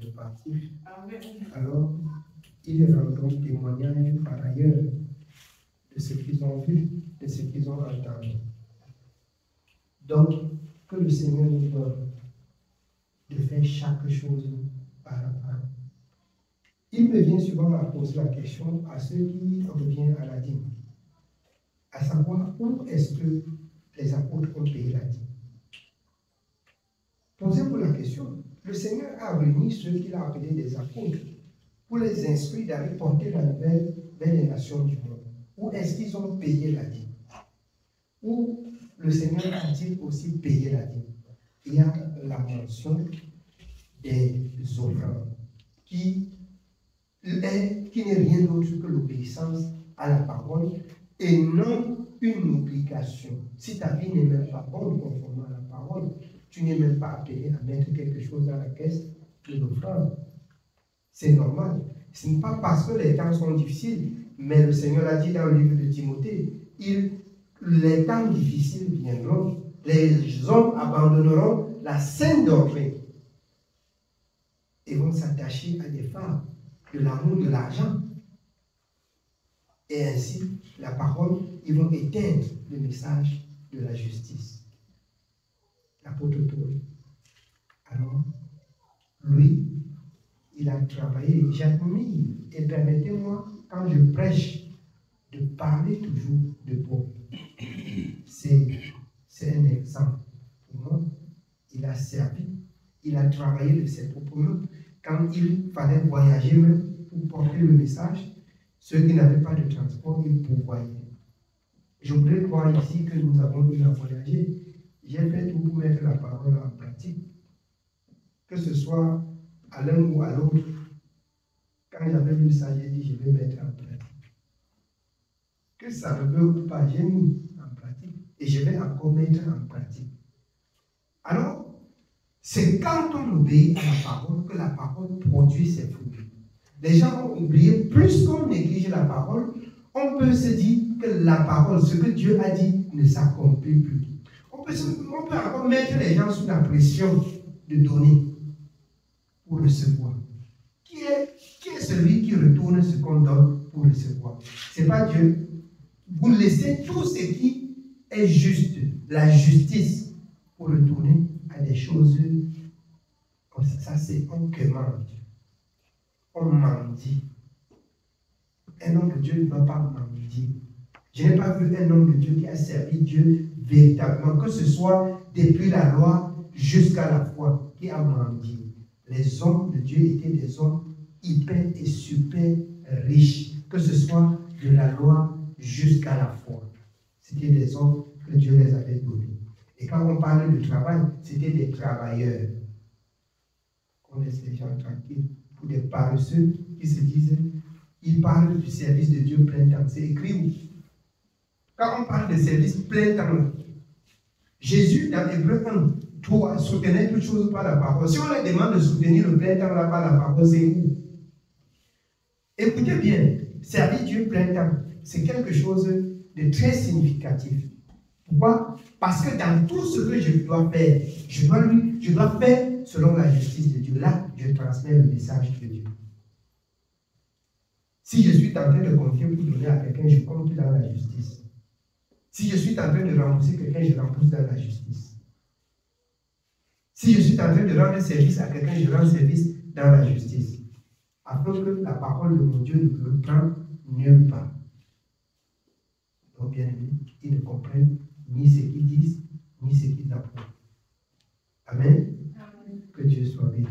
est parti. Alors, ils rendront témoignage par ailleurs de ce qu'ils ont vu, de ce qu'ils ont entendu. Donc, que le Seigneur nous donne de faire chaque chose par la parole. Il me vient souvent à poser la question à ceux qui reviennent à la dîme, à savoir où est-ce que les apôtres ont payé la dîme. Posez-vous la question. Le Seigneur a réuni ceux qu'il a appelés des apôtres pour les instruire d'aller porter la nouvelle vers les nations du monde. Où est-ce qu'ils ont payé la dîme? Où le Seigneur a-t-il aussi payé la dîme? Il y a la mention des offrandes qui n'est rien d'autre que l'obéissance à la parole et non une obligation. Si ta vie n'est même pas bonne conformément à la parole, tu n'es même pas appelé à mettre quelque chose dans la caisse de l'offrande. C'est normal. Ce n'est pas parce que les temps sont difficiles, mais le Seigneur a dit dans le livre de Timothée, les temps difficiles viendront, les hommes abandonneront la sainte doctrine et vont s'attacher à des femmes de l'amour de l'argent. Et ainsi, la parole, ils vont éteindre le message de la justice. L'apôtre Paul, alors, lui, il a travaillé. J'admire et permettez-moi, quand je prêche, de parler toujours de Paul. C'est un exemple pour moi. Il a servi, il a travaillé de ses propres mains. Quand il fallait voyager même pour porter le message, ceux qui n'avaient pas de transport, ils pourvoyaient. Je voudrais croire ici que nous avons eu à voyager. J'ai fait tout pour mettre la parole en pratique. Que ce soit à l'un ou à l'autre. Quand j'avais lu ça, j'ai dit, je vais mettre en pratique. Que ça ne veut ou pas, j'ai mis en pratique. Et je vais encore mettre en pratique. Alors, c'est quand on obéit à la parole que la parole produit ses fruits. Les gens ont oublié, plus qu'on néglige la parole, on peut se dire que la parole, ce que Dieu a dit, ne s'accomplit plus. On peut encore mettre les gens sous la pression de donner pour recevoir. Qui est celui qui retourne ce qu'on donne pour recevoir? Ce n'est pas Dieu. Vous laissez tout ce qui est juste, la justice, pour retourner à des choses comme ça. Ça, c'est on commande. On mendie. Un homme de Dieu ne va pas mendier. Je n'ai pas vu un homme de Dieu qui a servi Dieu véritablement, que ce soit depuis la loi jusqu'à la foi, qui a mendié. Les hommes de Dieu étaient des hommes hyper et super riches, que ce soit de la loi jusqu'à la foi. C'était des hommes que Dieu les avait donnés. Et quand on parle de travail, c'était des travailleurs. On laisse les gens tranquilles. Pour des paresseux qui se disent, ils parlent du service de Dieu plein temps. C'est écrit où? Quand on parle de service plein temps, Jésus, dans Hébreux 1, 3, soutenait toutes choses par la parole. Si on leur demande de soutenir le plein temps là par la parole, c'est où? Écoutez bien, servir Dieu plein temps, c'est quelque chose de très significatif. Pourquoi? Parce que dans tout ce que je dois faire, je dois faire selon la justice de Dieu. Là, je transmets le message de Dieu. Si je suis en train de confier pour donner à quelqu'un, je compte dans la justice. Si je suis en train de rembourser quelqu'un, je rembourse dans la justice. Si je suis en train de rendre service à quelqu'un, je rends service dans la justice. Afin que la parole de mon Dieu ne me prenne nulle part. Donc, bien aimé, ils ne comprennent ni ce qu'ils disent, ni ce qu'ils apprennent. Amen. Que Dieu soit béni.